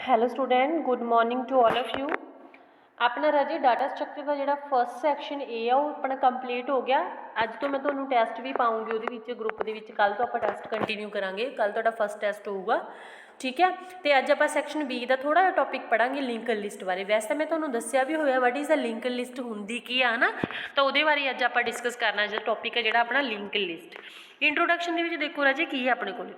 Hello student good morning to all of you. अपना राजे data structure का जो फर्स्ट सैक्शन ए आ वो अपना कंप्लीट हो गया। अज तो मैं तुम्हें टैसट भी पाऊँगी वो ग्रुप के कल तो आप टैसट कंटिन्यू करांगे। कल तो फर्स्ट टैसट होगा, ठीक है। तो अज आप सैक्शन बी का थोड़ा जिहा टॉपिक पढ़ांगे लिंक लिस्ट बारे। वैसे मैं तुम्हें दसिया भी होया what is the link list होंदी की है ना, तो वो बारे अज आप डिस्कस करना जो टॉपिक है जो अपना लिंक लिस्ट। इंट्रोडक्शन के देखो राजे की है अपने को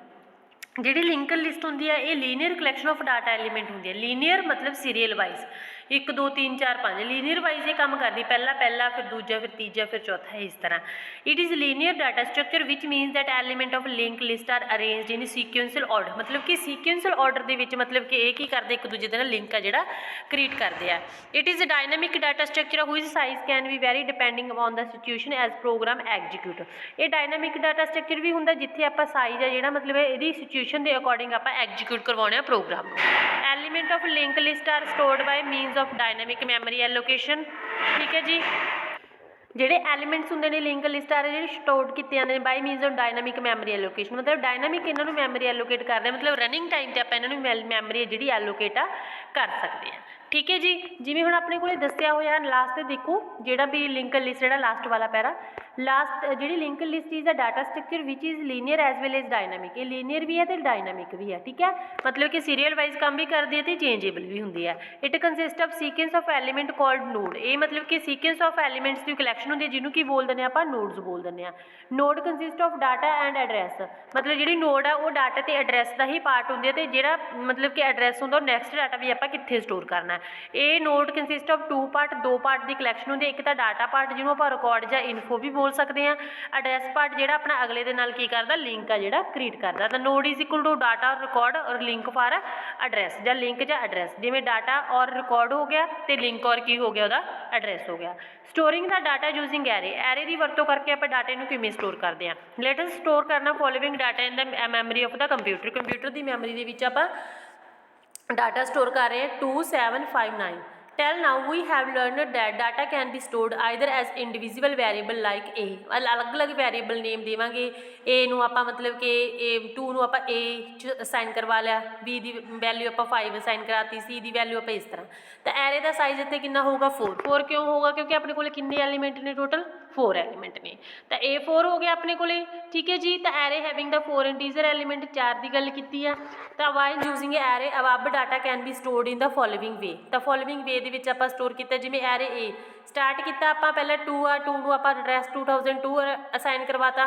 जी लिंक लिस्ट होंगी है ये linear collection of data element होंगी है। लीनियर मतलब सीरीयल वाइज 1 2 3 4 5 लीनियर वाइज ये काम करती पहला फिर दूजा फिर तीजा फिर चौथा है इस तरह। It is linear data structure which means that element of link list are arranged in sequential order. मतलब कि सीक्वेंशियल ऑर्डर के मतलब कि एक ही करते एक दूजे का लिंक है जोड़ा क्रिएट करते हैं। It is dynamic data structure हुई साइज कैन भी vary depending on the situation as program execute. ये डायनामिक डाटा स्ट्रक्चर भी होंगे जिथे आप साइज है जो मतलब ये सिचुएशन के अकॉर्डिंग आप एग्जीक्यूट करवाने program. Element of link list are stored by means of dynamic memory allocation, ठीक है जी। ਜਿਹੜੇ एलीमेंट्स होंगे ने लिंक लिस्ट आ रहे स्टोर्ड किए जाते हैं by means of dynamic memory allocation. मतलब डायनामिक इन्होंने मैमरी एलोकेट करते हैं, मतलब रनिंग टाइम पर आप इन्होंने मैमरी जी एलोकेट कर सकते हैं, ठीक है जी। जिमें हम अपने को दसिया होया लास्ट देखो जोड़ा भी लिंक लिस्ट जो लास्ट वाला पैरा लास्ट जी link list is a data structure which is linear as well as dynamic. ये लीनियर भी है तो डायनामिक भी है, ठीक है। मतलब कि सीरीयल वाइज काम भी करती है तो चेंजेबल भी होंगी है। It consist of sequence of element called node. ये मतलब कि सीक्वेंस ऑफ एलीमेंट्स की कलैक्शन होंगी है जिन्होंने की बोल दें आप नोड्स बोल दें। Node consist of data and address. मतलब जी नोड है वो डाटा तो एड्रैस का ही पार्ट होंगे तो जो मतलब कि एड्रैस होंगे नैक्सट डाटा भी आप कितने स्टोर करना है। ये नोड कंसिस्ट ऑफ दो पार्ट की कलैक्शन होंगी। एक तो डाटा पार्ट जिन्होंने आप रिकॉर्ड या इन्फो भी बोल सकते हैं। एड्रैस पार्ट जो अपना अगले के नाल की करता लिंक है जो क्रिएट करता। तो node is equal to data और रिकॉर्ड और लिंक फॉर एड्रैस या लिंक या एड्रैस। जिमें डाटा और रिकॉर्ड हो गया तो लिंक और की हो गया वह एड्रैस हो गया। Storing the data using array की वरतों करके आप डाटे को किमें स्टोर करते हैं। लेट अस स्टोर करना following data in the memory of the computer की मैमरी के आप डाटा स्टोर कर रहे हैं 2759। Till now we have learned that data can be stored either as individual variable like a. अलग अलग वेरिएबल नेम देवांगे। ए नूं आपां मतलब कि ए 2 नूं आपां ए च असाइन करवा लिया, बी की वैल्यू आप 5 असाइन कराती, सी की वैल्यू आप इस तरह। तो एरे का साइज इतने कितना होगा 4 क्यों होगा क्योंकि अपने को कितने एलीमेंट ने टोटल 4 एलीमेंट ने। तो ए 4 हो गया अपने को, ठीक है जी। तो array having the 4 integer element 4 की गल की है। तो वाइल यूजिंग एरे अब data can be stored in the following वे। तो फॉलोइंग वे आप स्टोर किया जिमें एरे ए स्टार्ट किया आप पहले 2 आ 2 आप एड्रैस 2002 असाइन करवाता,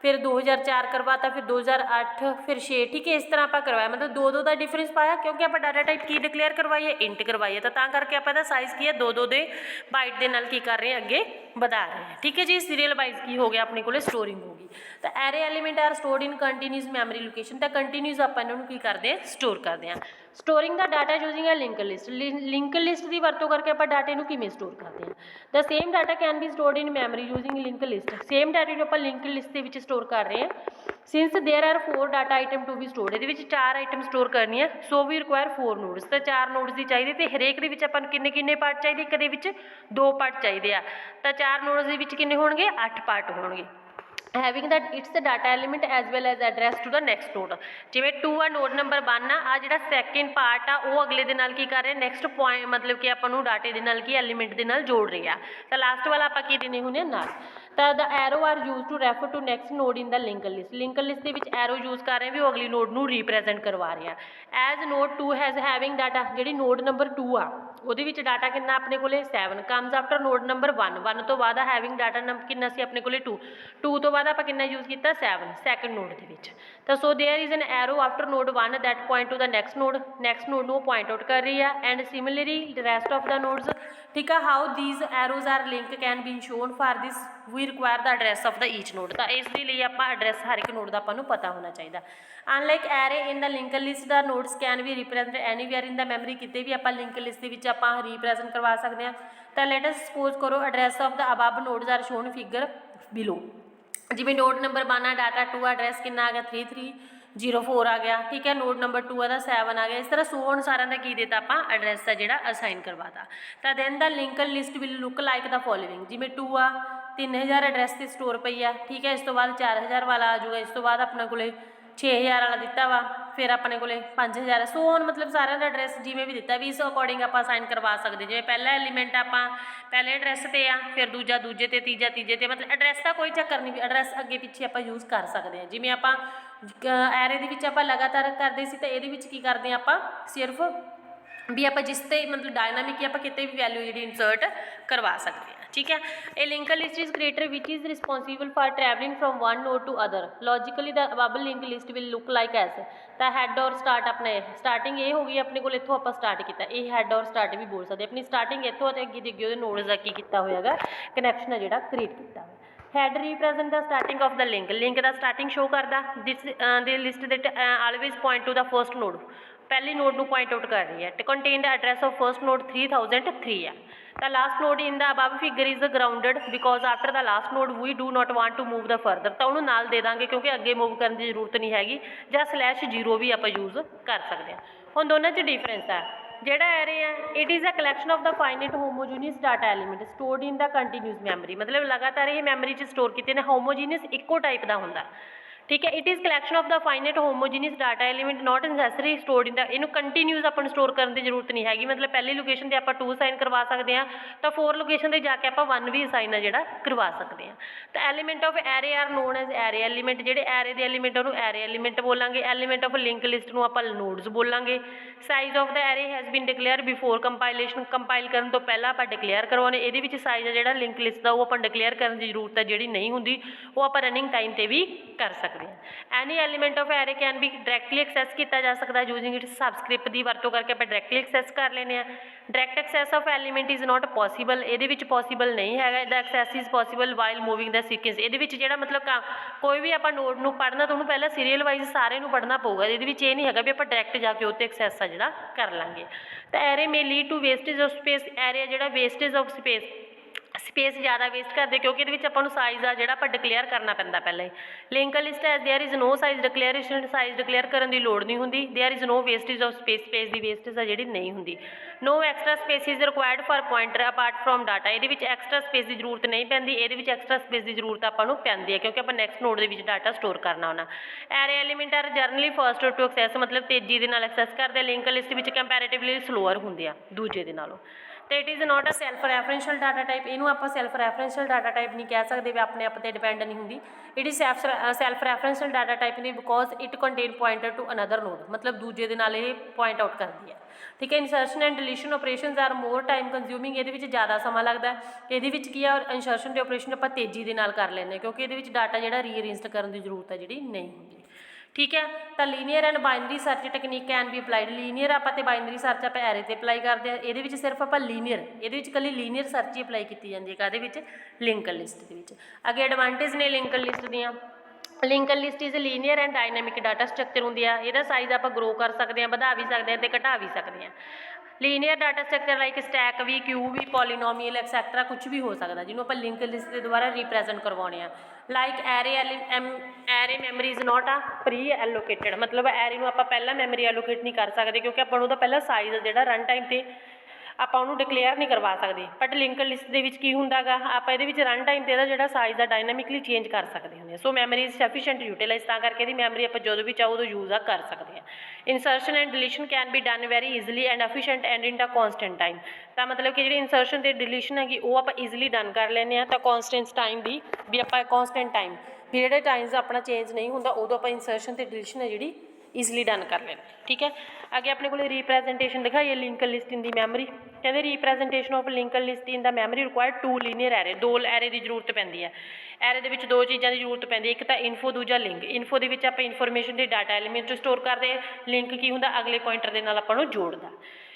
फिर 2004 करवाता, फिर 2008, फिर 6, ठीक है। इस तरह आप करवाया मतलब 2 का डिफरेंस पाया क्योंकि आप डाटा टाइप की डिक्लेयर करवाई है इंट करवाई है। तो करके आप साइज की है 2 दे बाइट के नाल की कर रहे हैं अगे बढ़ा रहे हैं, ठीक है जी। सीरीयल वाइज की हो गया अपने को स्टोरिंग होगी। तो array element are stored in continuous memory location. तो कंटीन्यूस आप इन्होंने की करते हैं स्टोर करते हैं। स्टोरिंग द डाटा यूजिंग है लिंक लिस्ट। लिंक लिस्ट की वरतों करके आप डाटे को किमें स्टोर करते हैं। The same data can be stored in memory using link list. Same डाटे को आप लिंक लिस्ट के स्टोर कर रहे हैं। Since there are 4 data item to be stored, ये 4 आइटम स्टोर करनी है। So we require 4 nodes. तो 4 नोड्स की चाहिए तो हरेक के किन्ने किन्ने पार्ट चाहिए, एक के 2 पार्ट चाहिए आ। तो 4 नोड्स के किन्ने होणगे 8 पार्ट होणगे। Having that it's the data element as well as address to the next node. जिमें 2 आ नोड नंबर 1 आ जो सैकेंड पार्ट आ वो अगले दे नाल की कर रहे हैं नैक्सट पॉइंट मतलब कि आपको डाटे के नाल की एलीमेंट के नाल जोड़ रहे हैं। तो लास्ट वाला आप की देने होंगे नाल। तो the arrow are use to refer to next node in the link list. Link list के एरो यूज कर रहे हैं भी वो अगली नोड को रिप्रजेंट करवा रहे हैं। As node 2 has having data जी नोड नंबर 2 आ वो डाटा कितना अपने को 7 कम्स आफ्टर नोड नंबर 1 तो बाद हैविंग डाटा कितना सी अपने को 2 तो बाद आप कितना यूज किया 7 सैकेंड नोड के। तो so there is an arrow after node 1 that point to the next node को पॉइंट आउट कर रही है and similarly the rest of the nodes, ठीक है। How these arrows are link can be shown for this we require the address of the each node. तो इसलिए आप address हर एक नोड का आपको पता होना चाहिए। Unlike array in the link list the nodes can be represent anywhere in the memory, कितने भी आप लिंक लिस्ट के आप रिप्रेजेंट करवा सकते हैं। तो लेट अस सपोज करो address of the above nodes are shown figure below. जिमें नोड नंबर 1 आ डाटा 2 एड्रैस कितना आ गया 3304 आ गया, ठीक है। नोड नंबर 2 का 7 आ गया। इस तरह सो हम सारा का की देता आप एड्रैस का जोड़ा असाइन करवाता। तो then the link list will look like the following. जिमें 2 आ 3000 एड्रैस से स्टोर पई है, ठीक है। इस तो बाद 4000 वाला आ जाऊगा। इस तो बाद अपने को 6000 वाला दिता वा, फिर अपने कोले 5000 सो ऑन, मतलब सारा का एड्रैस जिमें भी दिता भी इस अकॉर्डिंग आप साइन करवा सकते। जिवें पहला एलीमेंट आप पहले एड्रैस ते आ, फिर दूजा दूजे ते, तीजा तीजे ते, मतलब एड्रैस का कोई चक्कर नहीं, एड्रैस अगे पिछे आप यूज़ कर सकते हैं। जिमें आप एरे दे विच आप लगातार करते सी, तो ये की करते हैं आप सिर्फ भी आप जिस ते मतलब डायनामिक आप कितने भी वैल्यू जी इंसर्ट करवा सकते हैं। ठीक है, a link list is creator which is responsible for travelling from one node to other. Logically the above link list will look like as the head और स्टार्ट। अपने स्टार्टिंग ये हो गई अपने को इत्थों आप स्टार्ट किया, ये हैड और स्टार्ट भी बोल सकते। अपनी स्टार्टिंग इत्थों अगे की अगे नोड्स का की किया होगा कनैक्शन है जोड़ा क्रिएट किया हुआ। Head represent the starting of the link, link का स्टार्टिंग शो करता। This the list that always point to the first node, पहली नोड को पॉइंट आउट कर रही है। To contain the address of first node 3003 है। The last node in the above figure is grounded because after the last node we do not want to move the further, तो उन्होंने नाल दे देंगे क्योंकि अगे मूव करने की जरूरत नहीं हैगी, ਜਾਂ /0 भी आप यूज़ कर सकते हैं। हम दोनों च डिफरेंस है जोड़ा एरे है, it is a collection of the finite homogeneous data element stored in the continuous memory, मतलब लगातार ये मैमरी च स्टोर किए हैं। होमोजीनियस इक्को टाइप का होंगे। ठीक है, it is collection of the finite homogeneous data element not necessary stored in the, इनू कंटीन्यूस अपन स्टोर करने की जरूरत नहीं हैगी, मतलब पहली लोकेशन पर आप 2 असाइन करवा सकते हैं, तो 4 लोकेशन पर जाके आप 1 भी असाइन है जोड़ा करवा सकते हैं। तो element of array are known as array element, जोड़े एरे के एलीमेंट उन्होंने एरे एलीमेंट बोलांगे। एलीमेंट ऑफ लिंक लिस्ट को आप नोड्स बोलांगे। Size of the array has been declare before compilation, compile करने तो पहला आप डिक्लेयर करवाने। ये साइज है जोड़ा लिंक लिस्ट का वो आप डिक्लेयर करने की जरूरत है जी नहीं होंगी, वो आप रनिंग टाइम पर भी कर सकते हैं। Any element of array can भी डायरैक्टली एक्सैस किया जा सकता है यूजिंग इट सबस्क्रिप्ट की वरतों करके आप डायरैक्टली एक्सैस कर लेने। Direct access of element is not possible, ये पॉसीबल नहीं है। The access is possible while moving the sequence, ये जो मतलब कोई भी आप नोड को पढ़ना तो उन्होंने पहले सीरीयल वाइज सारे पढ़ना पऊगा, ये नहीं है भी आप डायरैक्ट जाके उत्ते एक्सैस है जोड़ा कर लेंगे। तो array may lead to wastage of space, array जो वेस्टेज ऑफ स्पेस ज़्यादा वेस्ट करते क्योंकि ये आपको साइज आ जोड़ा डिक्लेयर करना पैंदा पहले ही। लिंक लिस्ट है there is no size declaration, size declare करने की लोड़ नहीं होंगी। There is no wastage of space, space की वेस्टेज है जी नहीं होंगी। No extra space is required for pointer apart from data, ये एक्सट्रा स्पेस की जरूरत नहीं पैंदी, ये एक्सट्रा स्पेस की जरूरत आपको पैंदी है क्योंकि आप नैक्सट नोड के डाटा स्टोर करना होना। Array element are generally fast to access, मतलब तेजी के एक्सैस करते। लिंक लिस्ट में कंपैरेटिवली स्लोअर होंगे दूजे के नालों। तो it is not a self referential data type, इनू आप सैल्फ रैफरेंशियल डाटा टाइप नहीं कह सकते भी अपने आप पर डिपेंड नहीं होंगी। It is self referential data type नहीं because it contain pointer to another node, मतलब दूजे के नाल ये पॉइंट आउट करती है। ठीक है, insertion and deletion operations are more time consuming, ये ज़्यादा समा लगता है। ये की है और इंसर्शन के ऑपरेशन आप तेजी के नाल कर लें क्योंकि ये डाटा जो रीअरेंज करने की जरूरत है जी नहीं होंगी। ठीक है, तो linear and binary search technique can भी अप्लाइड। लीनियर आप बाइनरी सर्च आप एरे ते अप्लाई करते हैं, ये सिर्फ आप लीनियर, ये कली लीनियर सर्च ही अप्लाई की जाती है कहदे लिंक लिस्ट के। अगे एडवांटेज ने लिंक लिस्ट दियाँ। Link list is linear and dynamic data structure होंगी है, यदा साइज आप ग्रो कर सकते हैं, बढ़ा भी सकते हैं तो घटा भी सकते हैं। Linear data structure like stack भी, क्यू भी, पॉलीनोमियल एक्सैक्ट्रा कुछ भी हो सकता जिन्होंने आप लिंक लिस्ट के द्वारा रिप्रजेंट करवाने हैं। Like array memory is not a pre allocated, मतलब एरे आप पहला मैमरी एलोकेट नहीं कर सकते क्योंकि अपन वो पहला साइज जो रन टाइम पर आप डिक्लेयर नहीं करवा सकते। बट लिंक लिस्ट के होंगे गा आप ये रन टाइम पर जो साइज है डायनामिकली चेंज कर सकते हैं। सो मैमरी इज सफिशेंट यूटिलाइज करके मैमरी आप जो भी चाहो यूज़ कर सकते हैं। इंसर्शन एंड डिलीशन कैन भी done very easily and efficient and in the constant time, तो मतलब कि जी इंसर्शन तो डिलीशन हैगी वो आप ईजिली डन कर लें तो कॉन्सटेंट टाइम भी आप कॉन्सटेंट टाइम भी जो टाइम्स अपना चेंज नहीं होंगे उदों आप इंसर्शन तो डिलीशन है जी ईजिली डन कर लें। ठीक है, आगे अपने को रिप्रजेंटेशन दिखाइए लिंक लिस्ट इन दी मैमरी। कहते representation of link list in the memory required 2 linear array, 2 array की जरूरत पैंती है। एरे के 2 चीज़ों की जरूरत पैंती है, एक तो इन्फो, दूजा लिंक। इन्फो के आप इन्फॉर्मेशन के डाटा एलीमेंट स्टोर करते, लिंक की होंगे अगले पॉइंटर के नाल आपां नूं जोड़दा।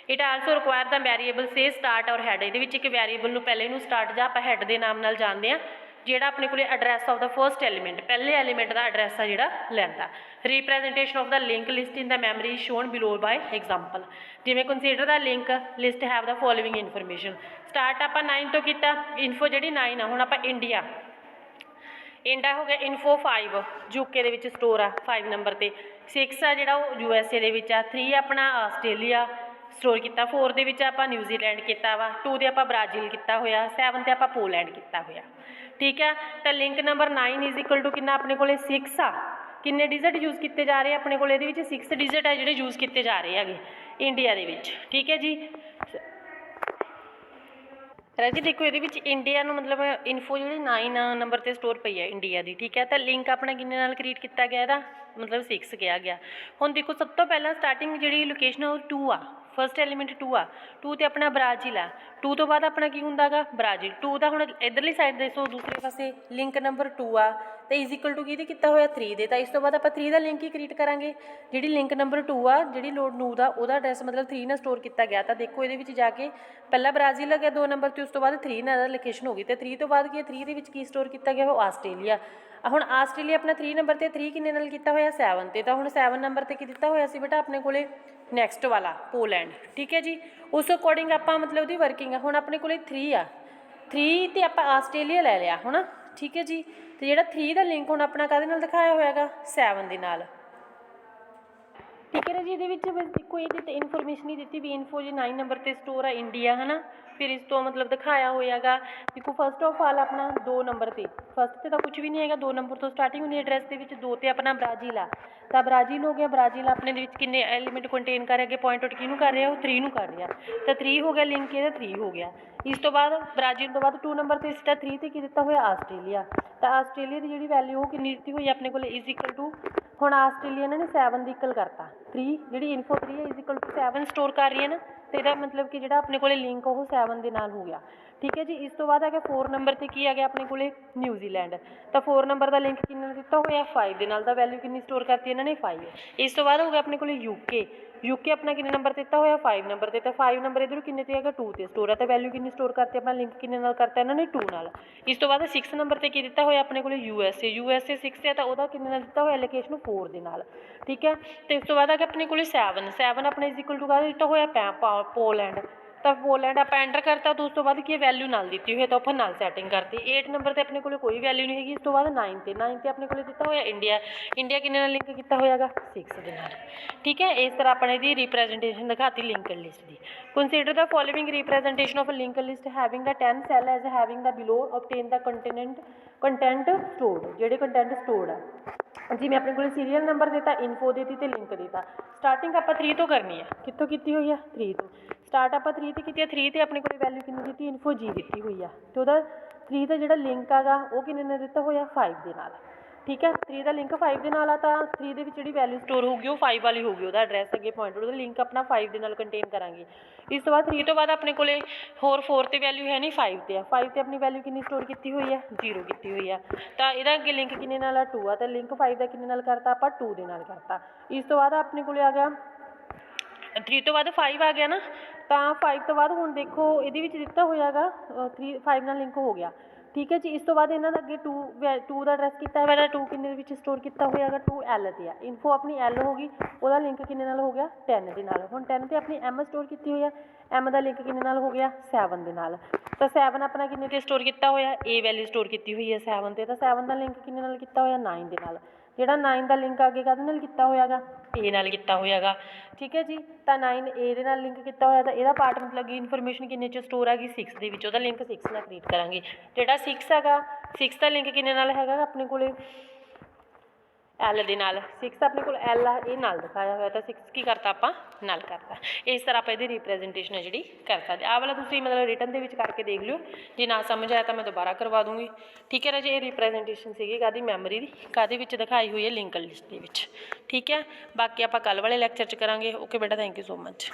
It also require the variable से स्टार्ट और हैड, ये एक वेरीएबल पहले नूं स्टार्ट जां आपां हैड के नाम नाल जानते हैं जोड़ा अपने को address of the first element, पहले एलीमेंट का एड्रैस है जोड़ा लैंदा। Representation of the link list in the memory shown below by example, जिमें consider the link list have the following information. Start आप 9 तो किया, इन्फो जी 9 है, हुण आप इंडिया हो गया, इन्फो 5 यूके के स्टोर आ 5 नंबर पर, 6 है जो USA के, 3 अपना आस्ट्रेलिया स्टोर किया, 4 के आप न्यूजीलैंड किया वा, 2 के आप ब्राजील किया होया, 7 ते आप पोलैंड किया होया। ठीक है, तो link number 9 is equal to कितना अपने को 6 आ, ਕਿੰਨੇ ਡਿਜਿਟ ਯੂਜ਼ ਕੀਤੇ ਜਾ ਰਹੇ ਆਪਣੇ ਕੋਲ ਇਹਦੇ ਵਿੱਚ 6 ਡਿਜਿਟ ਹੈ ਜਿਹੜੇ ਯੂਜ਼ ਕੀਤੇ ਜਾ ਰਹੇ ਹੈਗੇ ਇੰਡੀਆ ਦੇ ਵਿੱਚ। ਠੀਕ ਹੈ ਜੀ ਰਾਜੀ ਦੇਖੋ ਇਹਦੇ ਵਿੱਚ ਇੰਡੀਆ ਨੂੰ ਮਤਲਬ ਇਨਫੋ ਜਿਹੜੀ 9 ਨੰਬਰ ਤੇ ਸਟੋਰ ਪਈ ਹੈ ਇੰਡੀਆ ਦੀ। ਠੀਕ ਹੈ ਤਾਂ ਲਿੰਕ ਆਪਣਾ ਕਿੰਨੇ ਨਾਲ ਕ੍ਰੀਏਟ ਕੀਤਾ ਗਿਆ ਇਹਦਾ ਮਤਲਬ 6 ਕਿਹਾ ਗਿਆ। ਹੁਣ ਦੇਖੋ ਸਭ ਤੋਂ ਪਹਿਲਾਂ ਸਟਾਰਟਿੰਗ ਜਿਹੜੀ ਲੋਕੇਸ਼ਨ ਉਹ 2 ਆ, ਫਸਟ ਐਲੀਮੈਂਟ 2 ਆ, 2 ਤੇ ਆਪਣਾ ਬ੍ਰਾਜ਼ੀਲ ਆ, 2 ਤੋਂ ਬਾਅਦ ਆਪਣਾ ਕੀ ਹੁੰਦਾ ਗਾ ਬ੍ਰਾਜ਼ੀਲ। 2 ਦਾ ਹੁਣ ਇੱਧਰਲੀ ਸਾਈਡ ਦੇਖੋ ਦੂਸਰੇ ਪਾਸੇ ਲਿੰਕ ਨੰਬਰ 2 ਆ ਤੇ ਇਜ਼ ਇਕੁਅਲ ਟੂ ਕਿਹਦੇ ਕੀਤਾ ਹੋਇਆ 3 ਦੇ, ਤਾਂ ਇਸ ਤੋਂ ਬਾਅਦ ਆਪਾਂ 3 ਦਾ ਲਿੰਕ ਹੀ ਕ੍ਰੀਏਟ ਕਰਾਂਗੇ। ਜਿਹੜੀ ਲਿੰਕ ਨੰਬਰ 2 ਆ ਜਿਹੜੀ ਲੋਡ 9 ਦਾ ਉਹਦਾ ਐਡਰੈਸ ਮਤਲਬ 3 ਨਾਲ ਸਟੋਰ ਕੀਤਾ ਗਿਆ। ਤਾਂ ਦੇਖੋ ਇਹਦੇ ਵਿੱਚ ਜਾ ਕੇ ਪਹਿਲਾਂ ਬ੍ਰਾਜ਼ੀਲ ਆ ਗਿਆ 2 ਨੰਬਰ 'ਤੇ, ਉਸ ਤੋਂ ਬਾਅਦ 3 ਨਾਲ ਲੋਕੇਸ਼ਨ ਹੋ ਗਈ ਤੇ 3 ਤੋਂ ਬਾਅਦ ਕੀ 3 ਦੇ ਵਿੱਚ ਕੀ ਸਟੋਰ ਕੀਤਾ ਗਿਆ ਉਹ ਆਸਟ੍ਰੇਲੀਆ। ਹੁਣ ਆਸਟ੍ਰੇਲੀਆ ਆਪਣਾ 3 ਨੰਬਰ 'ਤੇ, 3 ਕਿੰਨੇ ਨਾਲ ਕੀਤਾ ਹੋਇਆ 7 'ਤੇ, ਤਾਂ ਹੁਣ 7 ਨੰਬਰ 'ਤੇ ਕੀ ਦਿੱਤਾ ਹੋਇਆ ਸੀ ਬੇਟਾ ਆਪਣੇ ਕੋਲੇ ਨੈਕਸਟ ਵਾਲਾ ਪੋਲੈਂਡ। ਠੀਕ ਹੈ ਜੀ ਉਸ ਅਕੋਰਡਿੰਗ ਆਪਾਂ ਮਤਲਬ ਉਹਦੀ ਵਰਕਿੰਗ ਆ। ਹੁਣ ਆਪਣੇ ਕੋਲੇ 3 ਆ, 3 ਤੇ ਆਪਾਂ ਆਸਟ੍ਰੇਲੀਆ ਲੈ ਲਿਆ ਹੁਣ। ਠੀਕ ਹੈ ਜੀ ਤੇ ਜਿਹੜਾ 3 ਦਾ ਲਿੰਕ ਹੁਣ ਆਪਣਾ ਕਾਹਦੇ ਨਾਲ ਦਿਖਾਇਆ ਹੋਇਆ ਗਾ 7 ਦੇ ਨਾਲ। ਠੀਕ ਹੈ ਜੀ ਇਹਦੇ ਵਿੱਚ ਦੇਖੋ ਇਹਦੇ ਤੇ ਇਨਫੋਰਮੇਸ਼ਨ ਹੀ ਦਿੱਤੀ ਵੀ ਇਨਫੋ ਜੀ 9 ਨੰਬਰ 'ਤੇ ਸਟੋਰ ਆ ਇੰਡੀਆ ਹੈ ਨਾ। ਫਿਰ ਇਸ ਤੋਂ ਮਤਲਬ ਦਿਖਾਇਆ ਹੋਇਆ ਗਾ ਦੇਖੋ ਫਸਟ ਆਫ ਆਲ ਆਪਣਾ 2 ਨੰਬਰ 'ਤੇ, ਫਸਟ 'ਤੇ ਤਾਂ ਕੁਝ ਵੀ ਨਹੀਂ ਹੈਗਾ 2 ਨੰਬਰ ਤੋਂ ਸਟਾਰਟਿੰਗ ਹੁੰਦੀ ਐਡਰੈਸ ਦੇ ਵਿੱਚ। 2 'ਤੇ ਆਪਣਾ ਬ੍ਰਾਜ਼ੀਲ ਆ ਤਾਂ ਬ੍ਰਾਜ਼ੀਲ ਹੋ ਗਿਆ। ਬ੍ਰਾਜ਼ੀਲ ਆਪਣੇ ਦੇ ਵਿੱਚ ਕਿੰਨੇ ਐਲੀਮੈਂਟ ਕੰਟੇਨ ਕਰ ਰਿਹਾ ਅੱਗੇ ਪੁਆਇੰਟ ਆਊਟ ਕਿਹਨੂੰ ਕਰ ਰਿਹਾ ਉਹ 3 ਨੂੰ ਕਰ ਰਿਹਾ ਤਾਂ 3 ਹੋ ਗਿਆ ਲਿੰਕ ਇਹਦਾ 3 ਹੋ ਗਿਆ। ਇਸ ਤੋਂ ਬਾਅਦ ਬ੍ਰਾਜ਼ੀਲ ਤੋਂ ਬਾਅਦ 2 ਨੰਬਰ 'ਤੇ ਸਿੱਧਾ 3 'ਤੇ ਕੀ ਦਿੱਤਾ ਹੋਇਆ ਆਸਟ੍ਰੇਲੀਆ। ਤਾਂ ਆਸਟ੍ਰੇਲੀਆ ਦੀ ਜਿਹੜੀ ਵੈਲਿਊ ਉਹ ਕਿੰਨੀ ਦਿੱਤੀ ਹੋਈ ਆਪਣੇ ਕੋਲ ਇਜ਼ ਇਕੁਅਲ ਟੂ ਹੁਣ ਆਸਟ੍ਰੇਲੀਆ ਇਹਨਾਂ ਨੇ 7 ਦੀ ਇਕੁਅਲ ਕਰਤਾ 3 ਜਿਹੜੀ ਇਨਫੋ 3 ਹੈ ਇਜ਼ ਇਕੁਅਲ ਟੂ 7 ਸਟੋਰ ਕਰ ਰਹੀ ਹੈ ਨਾ ਤੇ ਇਹਦਾ ਮਤਲਬ ਕਿ ਜਿਹੜਾ ਆਪਣੇ ਕੋਲੇ ਲਿੰਕ ਉਹ 7 ਦੇ ਨਾਲ ਹੋ ਗਿਆ। ਠੀਕ ਹੈ ਜੀ ਇਸ ਤੋਂ ਬਾਅਦ ਆ ਗਿਆ 4 ਨੰਬਰ 'ਤੇ ਕੀ ਆ ਗਿਆ ਆਪਣੇ ਕੋਲੇ ਨਿਊਜ਼ੀਲੈਂਡ। ਤਾਂ 4 ਨੰਬਰ ਦਾ ਲਿੰਕ ਕਿੰਨੇ ਨਾਲ ਦਿੱਤਾ ਹੋਇਆ 5 ਦੇ ਨਾਲ, ਦਾ ਵੈਲਿਊ ਕਿੰਨੀ ਸਟੋਰ ਕਰਤੀ ਇਹਨਾਂ ਨੇ 5। ਇਸ ਤੋਂ ਬਾਅਦ ਹੋ ਗਿਆ ਆਪਣੇ ਕੋਲੇ ਯੂਕੇ। ਯੂਕੇ ਆਪਣਾ ਕਿੰਨੇ ਨੰਬਰ 'ਤੇ ਦਿੱਤਾ ਹੋਇਆ 5 ਨੰਬਰ 'ਤੇ, ਤਾਂ 5 ਨੰਬਰ ਇੱਧਰੋਂ ਕਿੰਨੇ 'ਤੇ ਹੈਗਾ 2 'ਤੇ ਸਟੋਰ ਹੈ ਤਾਂ ਵੈਲਿਊ ਕਿੰਨੀ ਸਟੋਰ ਕਰਤੀ ਆਪਣਾ ਲਿੰਕ ਕਿੰਨੇ ਨਾਲ ਕਰਤਾ ਇਹਨਾਂ ਨੇ 2 ਨਾਲ। ਇਸ ਤੋਂ ਬਾਅਦ 6 ਨੰਬਰ 'ਤੇ ਕੀ ਦਿੱਤਾ ਹੋਇਆ ਆਪਣੇ ਕੋਲੇ USA। USA 6 ਹੈ ਤਾਂ ਉਹਦਾ ਕਿੰਨੇ ਨਾਲ ਦਿੱਤਾ ਹੋਇਆ ਲੋਕੇਸ਼ਨ 4 ਦੇ ਨਾਲ। ਠੀਕ ਹੈ ਤੇ ਇਸ ਤੋਂ ਬਾਅਦ ਆ ਗਿਆ ਆਪਣੇ ਕੋਲੇ 7 ਆਪਣੇ ਇਜ਼ ਇਕੁਅਲ ਟੂ ਕਾਹਦਾ ਦਿੱਤਾ ਹੋਇਆ ਪੋਲੈਂਡ। ਤਾਂ ਪੋਲੈਂਡ ਆਪਾਂ ਐਂਟਰ ਕਰਤਾ ਤਾਂ ਉਸ ਤੋਂ ਬਾਅਦ ਕੀ ਵੈਲਿਊ ਨਾਲ ਦਿੱਤੀ ਹੋਈ ਤਾਂ ਆਪਾਂ ਨਾਲ ਸੈਟਿੰਗ ਕਰਤੀ। 8 ਨੰਬਰ 'ਤੇ ਆਪਣੇ ਕੋਲੇ ਕੋਈ ਵੈਲਿਊ ਨਹੀਂ ਹੈਗੀ। ਇਸ ਤੋਂ ਬਾਅਦ 9 ਤੇ ਆਪਣੇ ਕੋਲੇ ਦਿੱਤਾ ਹੋਇਆ ਇੰਡੀਆ। ਇੰਡੀਆ ਕਿੰਨੇ ਨਾਲ ਲਿੰਕ ਕੀਤਾ ਹੋਇਆ ਗਾ 6 ਦੇ ਨਾਲ। ਠੀਕ ਹੈ ਇਸ ਤਰ੍ਹਾਂ ਆਪਣੇ ਦੀ ਰਿਪਰੈਜ਼ੈਂਟੇਸ਼ਨ ਦਿਖਾਤੀ ਲਿੰਕਡ ਲਿਸਟ ਦੀ। Consider the following representation of linked list having the 10 cell as having the below obtain the content stored. ਜਿਹੜੇ ਕੰਟੈਂਟ ਸਟੋਰਡ ਆ ਜਿਵੇਂ ਆਪਣੇ ਕੋਲ ਸੀਰੀਅਲ ਨੰਬਰ ਦਿੱਤਾ ਇਨਫੋ ਦਿੱਤੀ ਤੇ ਲਿੰਕ ਦਿੱਤਾ। ਸਟਾਰਟਿੰਗ ਆਪਾਂ 3 ਤੋਂ ਕਰਨੀ ਆ, ਕਿੱਥੋਂ ਕੀਤੀ ਹੋਈ ਆ 3 ਤੋਂ ਸਟਾਰਟ ਆਪਾਂ 3 'ਤੇ ਕੀਤੀ ਹੈ। 3 'ਤੇ ਆਪਣੇ ਕੋਲ ਵੈਲਿਊ ਕਿੰਨੀ ਦਿੱਤੀ ਇਨਫੋ ਜੀ ਦਿੱਤੀ ਹੋਈ ਆ ਤੇ ਉਹਦਾ 3 ਦਾ ਜਿਹੜਾ ਲਿੰਕ ਹੈਗਾ ਉਹ ਕਿੰਨੇ ਨੇ ਦਿੱਤਾ ਹੋਇਆ 5 ਦੇ ਨਾਲ। ਠੀਕ ਹੈ 3 ਦਾ ਲਿੰਕ 5 ਦੇ ਨਾਲ ਆ ਤਾਂ 3 ਦੇ ਵਿੱਚ ਜਿਹੜੀ ਵੈਲਿਊ ਸਟੋਰ ਹੋਊਗੀ ਉਹ 5 ਵਾਲੀ ਹੋਊਗੀ। ਉਹਦਾ ਐਡਰੈਸ ਅੱਗੇ ਪੁਆਇੰਟ ਉਹਦਾ ਲਿੰਕ ਆਪਣਾ 5 ਦੇ ਨਾਲ ਕੰਟੇਨ ਕਰਾਂਗੇ। ਇਸ ਤੋਂ ਬਾਅਦ 3 ਤੋਂ ਬਾਅਦ ਆਪਣੇ ਕੋਲੇ ਹੋਰ 4 'ਤੇ ਵੈਲਿਊ ਹੈ ਨਹੀਂ 5 'ਤੇ ਆ। 5 'ਤੇ ਆਪਣੀ ਵੈਲਿਊ ਕਿੰਨੀ ਸਟੋਰ ਕੀਤੀ ਹੋਈ ਆ 0 ਕੀਤੀ ਹੋਈ ਆ ਤਾਂ ਇਹਦਾ ਅੱਗੇ ਲਿੰਕ ਕਿੰਨੇ ਨਾਲ ਆ 2 ਆ ਤਾਂ ਲਿੰਕ 5 ਦਾ ਕਿੰਨੇ ਨਾਲ ਕਰਤਾ ਆਪਾਂ 2 ਦੇ ਨਾਲ ਕਰਤਾ। ਇਸ ਤੋਂ ਬਾਅਦ ਆਪਣੇ ਕੋਲੇ ਆ ਗਿਆ 3 ਤੋਂ ਬਾਅਦ 5 ਆ ਗਿਆ ਨਾ ਤਾਂ 5 ਤੋਂ ਬਾਅਦ ਹੁਣ ਦੇਖੋ ਇਹਦੇ ਵਿੱਚ ਦਿੱਤਾ ਹੋਇਆ ਗਾ 5 ਨਾਲ ਲਿੰਕ ਹੋ ਗਿਆ। ਠੀਕ ਹੈ ਜੀ ਇਸ ਤੋਂ ਬਾਅਦ ਇਹਨਾਂ ਦਾ ਅੱਗੇ 2 ਦਾ ਐਡਰੈਸ ਕੀਤਾ ਹੋਇਆ 2 ਕਿੰਨੇ ਦੇ ਵਿੱਚ ਸਟੋਰ ਕੀਤਾ ਹੋਇਆ ਗਾ 2 L 'ਤੇ ਆ। ਇਨਫੋ ਆਪਣੀ L ਹੋ ਗਈ ਉਹਦਾ ਲਿੰਕ ਕਿੰਨੇ ਨਾਲ ਹੋ ਗਿਆ 10 ਦੇ ਨਾਲ। ਹੁਣ 10 'ਤੇ ਆਪਣੀ M ਸਟੋਰ ਕੀਤੀ ਹੋਈ ਆ M ਦਾ ਲਿੰਕ ਕਿੰਨੇ ਨਾਲ ਹੋ ਗਿਆ 7 ਦੇ ਨਾਲ। ਤਾਂ 7 ਆਪਣਾ ਕਿੰਨੇ 'ਤੇ ਸਟੋਰ ਕੀਤਾ ਹੋਇਆ A ਵੈਲਿਊ ਸਟੋਰ ਕੀਤੀ ਹੋਈ ਹੈ 7 'ਤੇ ਤਾਂ 7 ਦਾ ਲਿੰਕ ਕਿੰਨੇ ਨਾਲ ਕੀਤਾ ਹੋਇਆ 9 ਦੇ ਨਾਲ। ਜਿਹੜਾ 9 ਦਾ ਲਿੰਕ ਅੱਗੇ ਕਾਹਦੇ ਨਾਲ ਕੀਤਾ ਹੋਇਆ ਗਾ A ਨਾਲ ਕੀਤਾ ਹੋਇਆ ਗਾ। ਠੀਕ ਹੈ ਜੀ ਤਾਂ 9 A ਦੇ ਨਾਲ ਲਿੰਕ ਕੀਤਾ ਹੋਇਆ ਤਾਂ ਇਹਦਾ ਪਾਰਟ ਮਤਲਬ ਕਿ ਇਨਫੋਰਮੇਸ਼ਨ ਕਿੰਨੇ 'ਚ ਸਟੋਰ ਹੈਗੀ 6 ਦੇ ਵਿੱਚ। ਉਹਦਾ ਲਿੰਕ 6 ਨਾਲ ਕ੍ਰੀਏਟ ਕਰਾਂਗੇ। ਜਿਹੜਾ 6 ਹੈਗਾ 6 ਦਾ ਲਿੰਕ ਕਿੰਨੇ ਨਾਲ ਹੈਗਾ ਆਪਣੇ ਕੋਲੇ L ਦੇ ਨਾਲ। 6 ਆਪਣੇ ਕੋਲ L ਆ ਇਹ ਨਾਲ ਦਿਖਾਇਆ ਹੋਇਆ ਤਾਂ 6 ਕੀ ਕਰਤਾ ਆਪਾਂ ਨਾਲ ਕਰਤਾ। ਇਸ ਤਰ੍ਹਾਂ ਆਪਾਂ ਇਹਦੀ ਰਿਪਰੈਜ਼ੈਂਟੇਸ਼ਨ ਹੈ ਜਿਹੜੀ ਕਰ ਸਕਦੇ। ਆਹ ਵਾਲਾ ਤੁਸੀਂ ਮਤਲਬ ਰਿਟਨ ਦੇ ਵਿੱਚ ਕਰਕੇ ਦੇਖ ਲਿਓ ਜੇ ਨਾ ਸਮਝ ਆਇਆ ਤਾਂ ਮੈਂ ਦੁਬਾਰਾ ਕਰਵਾ ਦੂੰਗੀ। ਠੀਕ ਹੈ ਰਾਜੇ ਇਹ ਰਿਪਰੈਜ਼ੈਂਟੇਸ਼ਨ ਸੀਗੀ ਕਾਹਦੀ ਮੈਮਰੀ ਦੀ ਕਾਹਦੇ ਵਿੱਚ ਦਿਖਾਈ ਹੋਈ ਹੈ ਲਿੰਕਡ ਲਿਸਟ ਦੇ ਵਿੱਚ। ਠੀਕ ਹੈ ਬਾਕੀ ਆਪਾਂ ਕੱਲ੍ਹ ਵਾਲੇ ਲੈਕਚਰ 'ਚ ਕਰਾਂਗੇ। ਓਕੇ ਬੇਟਾ ਥੈਂਕ ਯੂ ਸੋ ਮਚ।